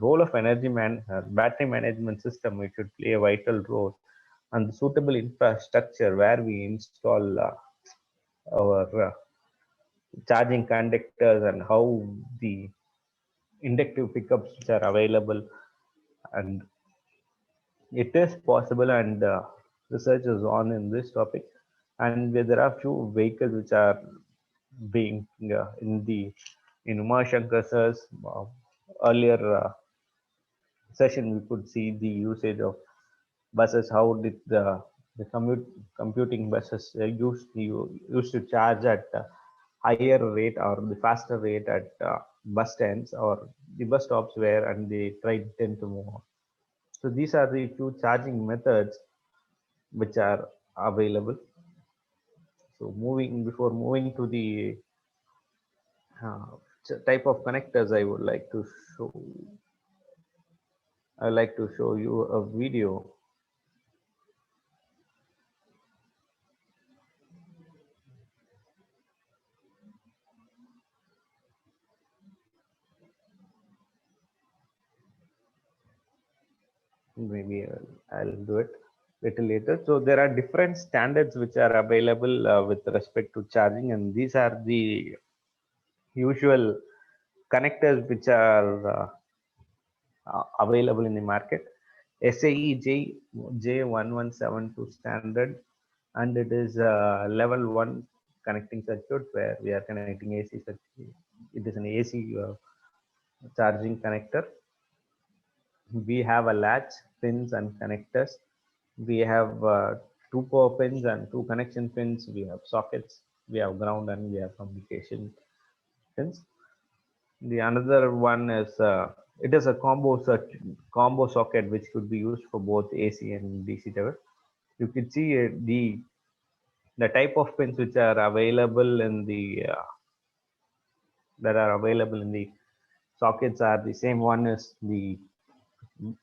role of battery management system, it should play a vital role, and the suitable infrastructure where we install our charging conductors and how the inductive pickups which are available. And it is possible, and research is on in this topic. And there are few vehicles which are being in Uma Shankar's earlier session, we could see the usage of buses. How did the computing buses used to charge at higher rate or the faster rate at bus stands or the bus stops where, and they tend to move on. So these are the few charging methods which are available. So before moving to the uh, type of connectors, I would like to show you a video. Maybe I'll do it little later. So there are different standards which are available with respect to charging, and these are the usual connectors which are available in the market. SAE J1172 standard, and it is level 1 connecting circuit where we are connecting AC circuit. It is an AC charging connector. We have a latch, pins and connectors. We have two power pins and two connection pins. We have sockets, we have ground, and we have communication pins. The another one is it is a combo socket which could be used for both AC and DC tower. You can see the type of pins which are available in the sockets are the same. One is the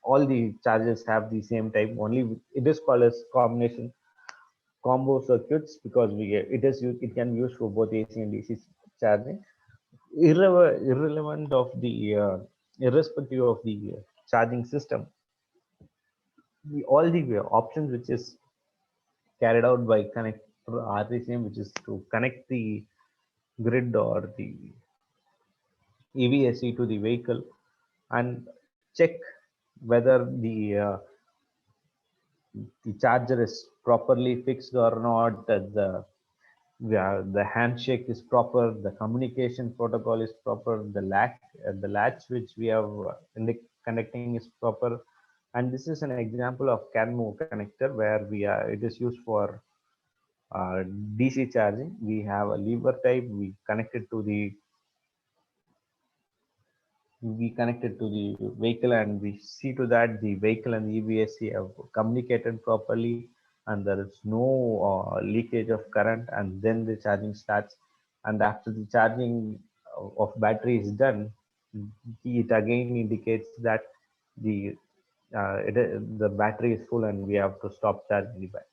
all the chargers have the same type. Only it is called as combination combo circuits because it can be used for both AC and DC charging. Irrelevant of the irrespective of the charging system, all the options which is carried out by connector are the same, which is to connect the grid or the EVSE to the vehicle and check whether the charger is properly fixed or not, that the handshake is proper, the communication protocol is proper, the latch which we have in the connecting is proper. And this is an example of CAN-MOV connector where it is used for DC charging. We have a lever type. We connected to the vehicle, and we see to that the vehicle and the EVSE have communicated properly, and there is no leakage of current, and then the charging starts. And after the charging of battery is done, it again indicates that the the battery is full and we have to stop charging the battery.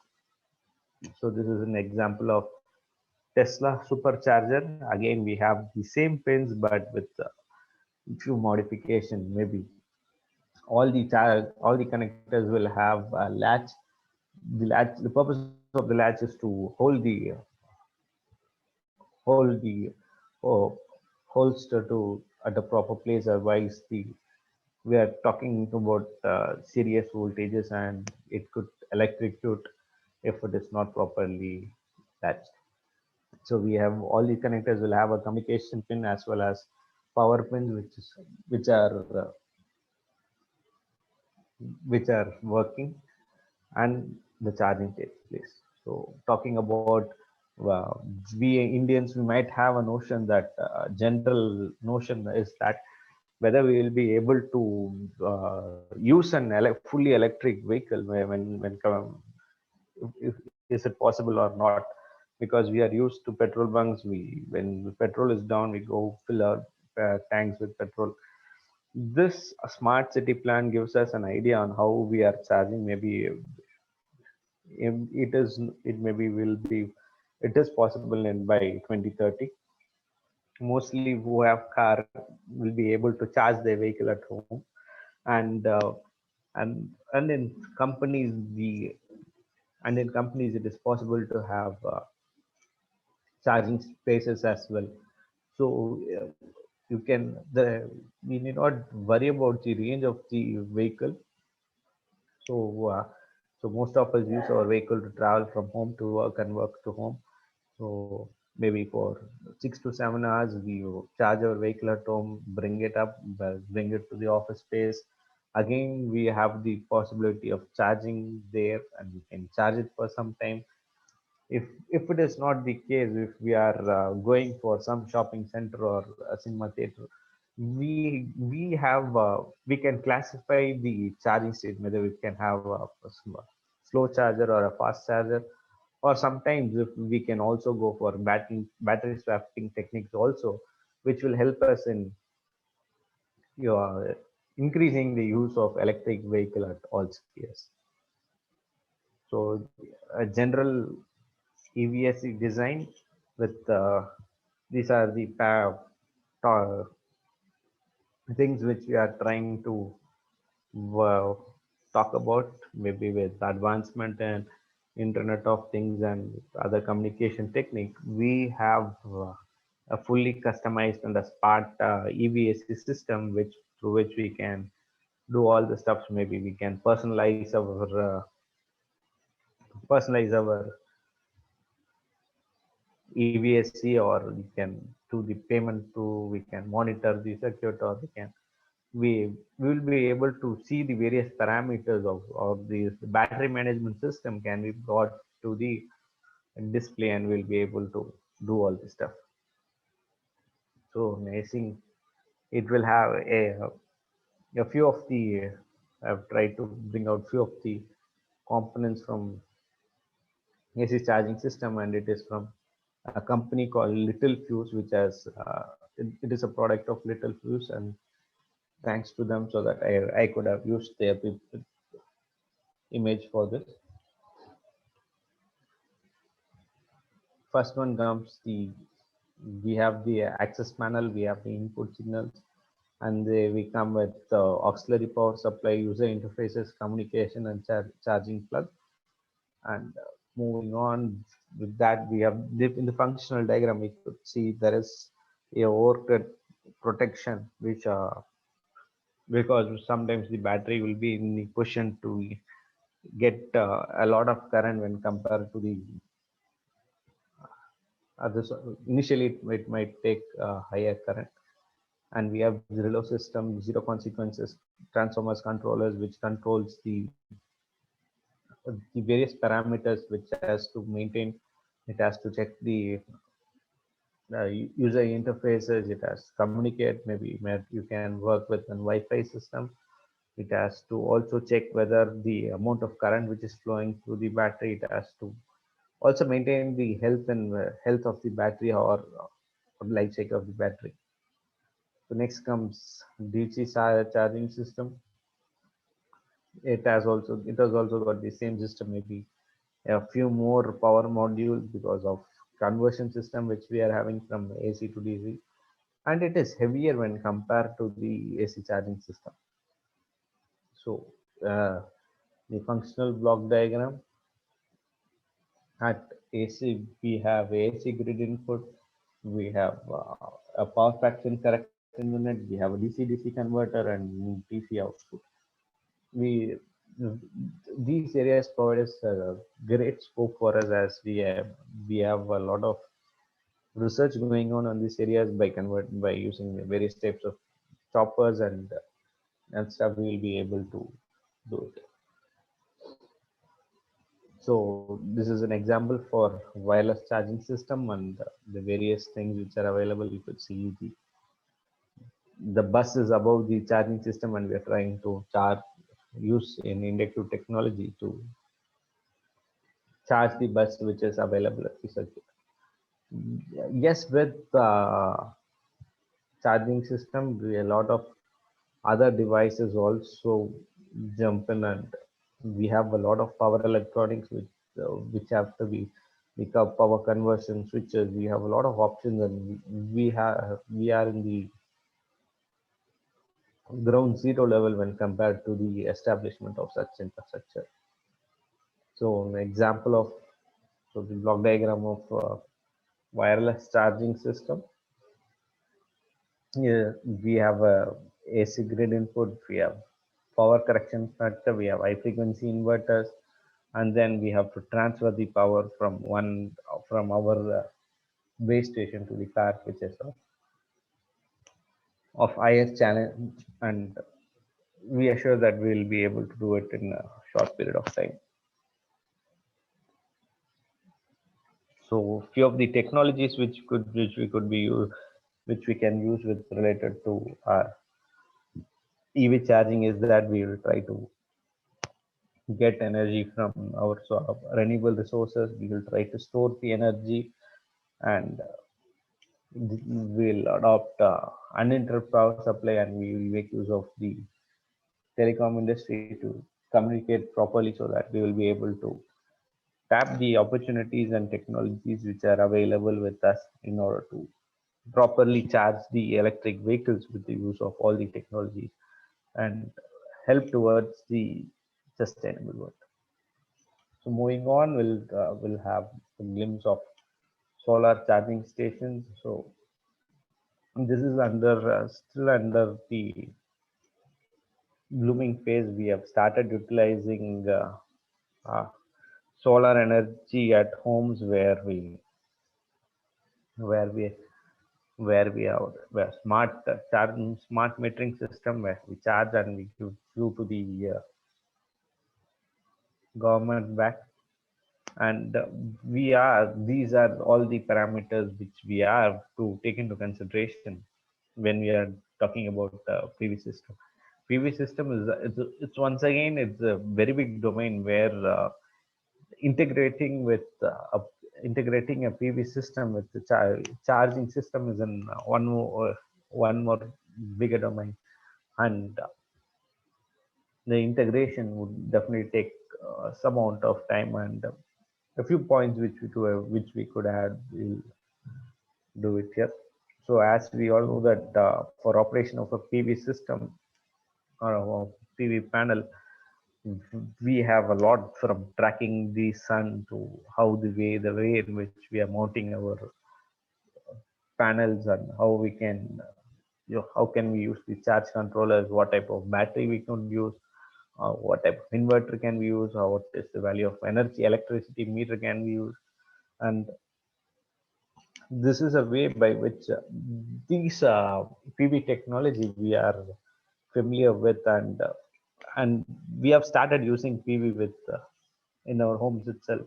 So this is an example of Tesla supercharger. Again, we have the same pins but with few modification. Maybe all the connectors will have a latch. The purpose of the latch is to hold the oh, holster to at a proper place. Otherwise, we are talking about serious voltages, and it could electrocute if it is not properly latched. So we have all the connectors will have a communication pin as well as power pins, which are which are working and the charging takes place. So talking about uh, we Indians, we might have a notion that general notion is that whether we will be able to use an fully electric vehicle is it possible or not, because we are used to petrol bunks. We when the petrol is down, we go fill our tanks with petrol. This smart city plan gives us an idea on how we are charging. Maybe it is it maybe will be it is possible in by 2030. Mostly who have car will be able to charge their vehicle at home, and in companies the and in companies it is possible to have charging spaces as well. So you can the we need not worry about the range of the vehicle. So uh, so most of us use our vehicle to travel from home to work and work to home. So maybe for 6 to 7 hours, we charge our vehicle at home, bring it up, bring it to the office space. Again, we have the possibility of charging there, and we can charge it for some time. If it is not the case, if we are going for some shopping center or a cinema theater, we have we can classify the charging state, whether we can have a slow charger or a fast charger, or sometimes if we can also go for battery swapping techniques also, which will help us in your increasing the use of electric vehicle at all spheres. So a general EVSE design with these are the things which we are trying to uh, talk about, maybe with advancement and internet of things and other communication technique. We have a fully customized and a smart EVSE system, which through which we can do all the stuff. Maybe we can personalize our EVSC, or we can do the payment through, we can monitor the circuit, or we will be able to see the various parameters of the battery management system can be brought to the display, and we'll be able to do all this stuff. So I think it will have a few of the I've tried to bring out few of the components from AC charging system, and it is from a company called Little Fuse, which has it is a product of Little Fuse, and thanks to them, so that I could have used their image for this. First one comes we have the access panel, we have the input signals, and we come with auxiliary power supply, user interfaces, communication, and charging plug. And moving on with that, we have in the functional diagram, we could see there is a overhead protection, which because sometimes the battery will be in the position to get a lot of current when compared to the others. Initially it might take higher current, and we have zero system, zero consequences transformers controllers, which controls the various parameters which has to maintain. It has to check the user interfaces, it has to communicate, maybe you can work with an Wi-Fi system. It has to also check whether the amount of current which is flowing through the battery. It has to also maintain the health of the battery, or life cycle of the battery. So next comes DC charging system. It has also got the same system, maybe a few more power modules because of conversion system which we are having from AC to DC, and it is heavier when compared to the AC charging system. So uh, the functional block diagram, at AC we have AC grid input, we have a power fraction correction unit, we have a DC-DC converter, and DC output. We these areas provide us a great scope for us, as we have a lot of research going on these areas by using various types of choppers and stuff. We will be able to do it. So this is an example for wireless charging system and the various things which are available. You could see the bus is above the charging system, and we are trying to use an inductive technology to charge the bus which is available at the circuit. Yes, with charging system, a lot of other devices also jump in, and we have a lot of power electronics which have to be become power conversion switches. We have a lot of options, and we are in the ground zero level when compared to the establishment of such infrastructure. So an example of the block diagram of wireless charging system. Here we have a AC grid input, we have power correction factor, we have high frequency inverters, and then we have to transfer the power from our base station to the car, which is of highest challenge, and we assure that we will be able to do it in a short period of time. So few of the technologies which we can use with related to our EV charging is that we will try to get energy from our renewable resources. We will try to store the energy, and we'll adopt uninterrupted power supply, and we will make use of the telecom industry to communicate properly, so that we will be able to tap the opportunities and technologies which are available with us in order to properly charge the electric vehicles with the use of all the technologies and help towards the sustainable world. So moving on, we'll have a glimpse of solar charging stations. So this is still under the blooming phase. We have started utilizing uh, solar energy at homes where we have where smart metering system, where we charge and we give due to the government back. And these are all the parameters which we have to take into consideration when we are talking about PV system. PV system it's once again, it's a very big domain where integrating with integrating a PV system with the charging system is in one more bigger domain, and the integration would definitely take some amount of time, and a few points which we could add, we'll do it here. So as we all know that for operation of a PV system or a PV panel, we have a lot from tracking the sun to the way in which we are mounting our panels, and how we can how can we use the charge controllers, what type of battery we can use, what type of inverter can we use, or what is the value of energy electricity meter can we use. And this is a way by which these PV technology we are familiar with, and we have started using PV with in our homes itself.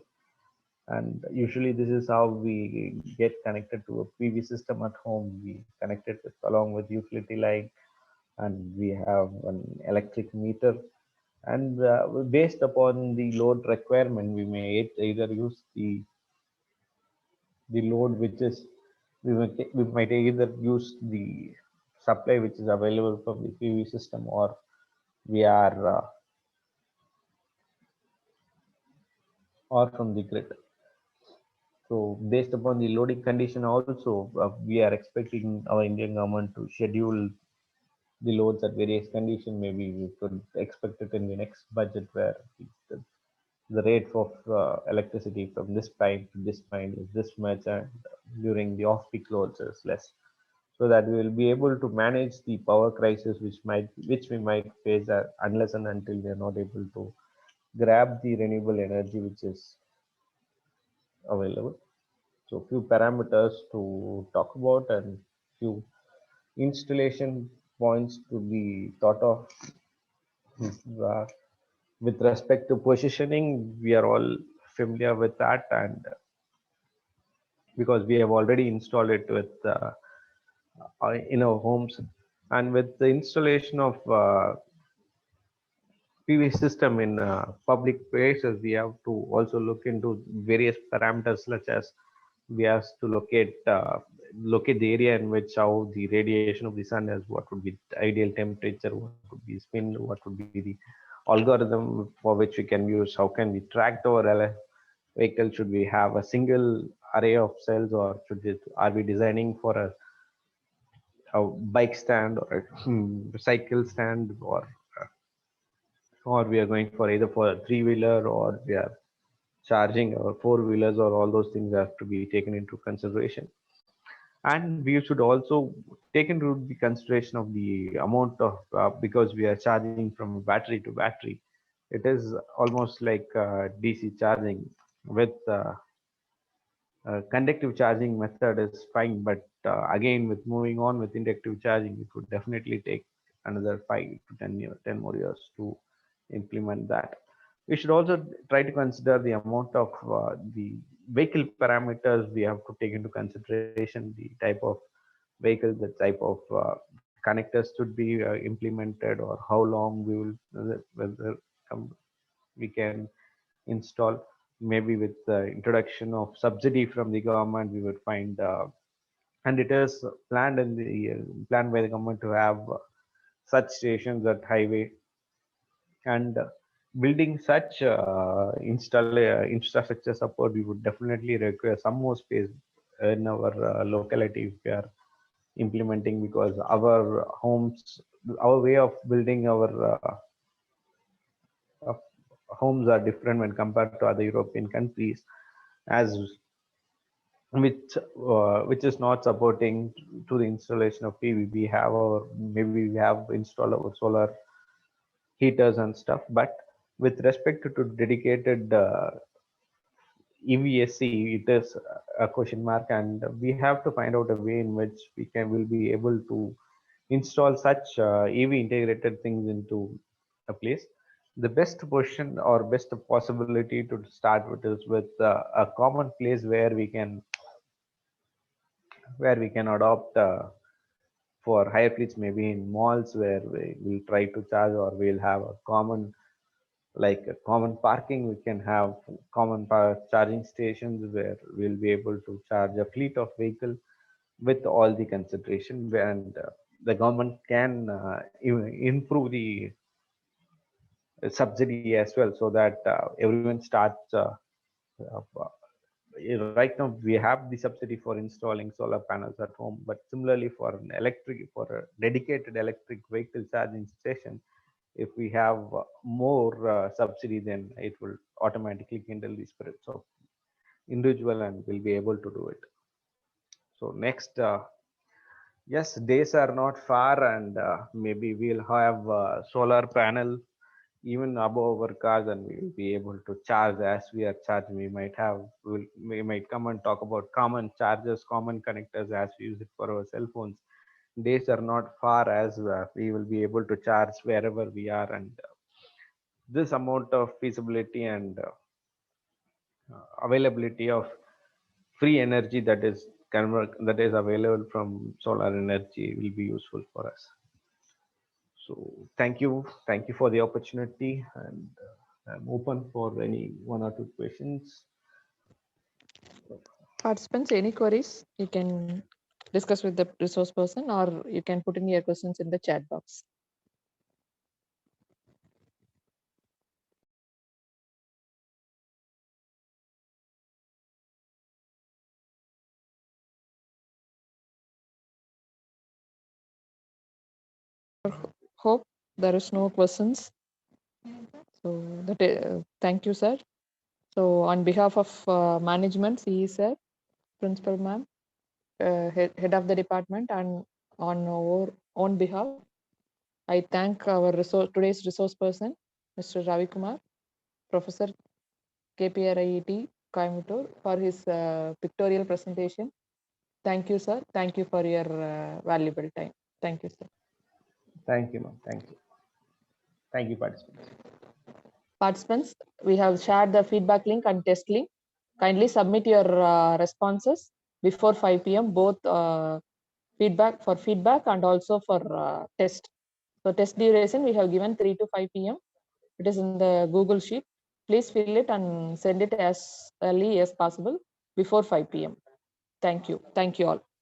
And usually this is how we get connected to a PV system at home. We connect it with, along with utility line, and we have an electric meter. And based upon the load requirement, we may either use the load which is we might either use the supply which is available from the PV system, or we are or from the grid. So based upon the loading condition also, we are expecting our Indian government to schedule the loads at various conditions. Maybe we could expect it in the next budget, where the rate of electricity from this time to this time is this much, and during the off-peak loads is less, so that we will be able to manage the power crisis which we might face unless and until we are not able to grab the renewable energy which is available. So few parameters to talk about, and few installation points to be thought of. With respect to positioning, we are all familiar with that, and because we have already installed it with in our homes, and with the installation of PV system in public places, we have to also look into various parameters such as we have to locate the area in which how the radiation of the sun is, what would be the ideal temperature, what would be spin, what would be the algorithm for which we can use, how can we track our vehicle, should we have a single array of cells, or are we designing for a bike stand or a cycle stand, or we are going for either for a three-wheeler, or we are charging our four-wheelers, or all those things have to be taken into consideration. And we should also take into the consideration of the amount of because we are charging from battery to battery, it is almost like DC charging. With conductive charging method is fine, but again, with moving on with inductive charging, it would definitely take another 5 to 10 more years to implement that. We should also try to consider the amount of the vehicle parameters we have to take into consideration, the type of vehicle, the type of connectors should be implemented, or how long we will whether we can install. Maybe with the introduction of subsidy from the government, we would find and it is planned in the planned by the government to have such stations at highway, and building such infrastructure support, we would definitely require some more space in our locality if we are implementing, because our homes, our way of building our uh, homes are different when compared to other European countries, as which is not supporting to the installation of PV. We have our, maybe we have installed our solar heaters and stuff, but with respect to dedicated EVSC, it is a question mark, and we have to find out a way in which will be able to install such EV integrated things into a place. The best position or best possibility to start with is with a common place where we can adopt for higher fleets, maybe in malls where we will try to charge, or we'll have a common, like a common parking. We can have common charging stations where we'll be able to charge a fleet of vehicle with all the consideration, and the government can improve the subsidy as well, so that everyone starts right now we have the subsidy for installing solar panels at home, but similarly for an for a dedicated electric vehicle charging station, if we have more subsidy, then it will automatically kindle the spirits of individual and will be able to do it. So next, yes, days are not far, and maybe we'll have solar panel even above our cars, and we will be able to charge as we are charging. We might come and talk about common chargers, common connectors as we use it for our cell phones. Days are not far as we will be able to charge wherever we are, and this amount of feasibility and availability of free energy that is available from solar energy will be useful for us. So thank you for the opportunity, and I'm open for any one or two questions. Participants, any queries, you can discuss with the resource person, or you can put in your questions in the chat box. Hope there is no questions. So thank you, sir. So on behalf of management, CE sir, principal ma'am, head of the department, and on our own behalf, I thank our today's resource person, Mr. Ravi Kumar, Professor KPRIET Coimbatore, for his pictorial presentation. Thank you, sir. Thank you for your valuable time. Thank you, sir. Thank you, ma'am. Thank you. Thank you, participants. Participants, we have shared the feedback link and test link. Kindly submit your responses before 5 p.m. both feedback and also for test. So test duration we have given 3 to 5 p.m. It is in the Google Sheet. Please fill it and send it as early as possible before 5 p.m. Thank you. Thank you all.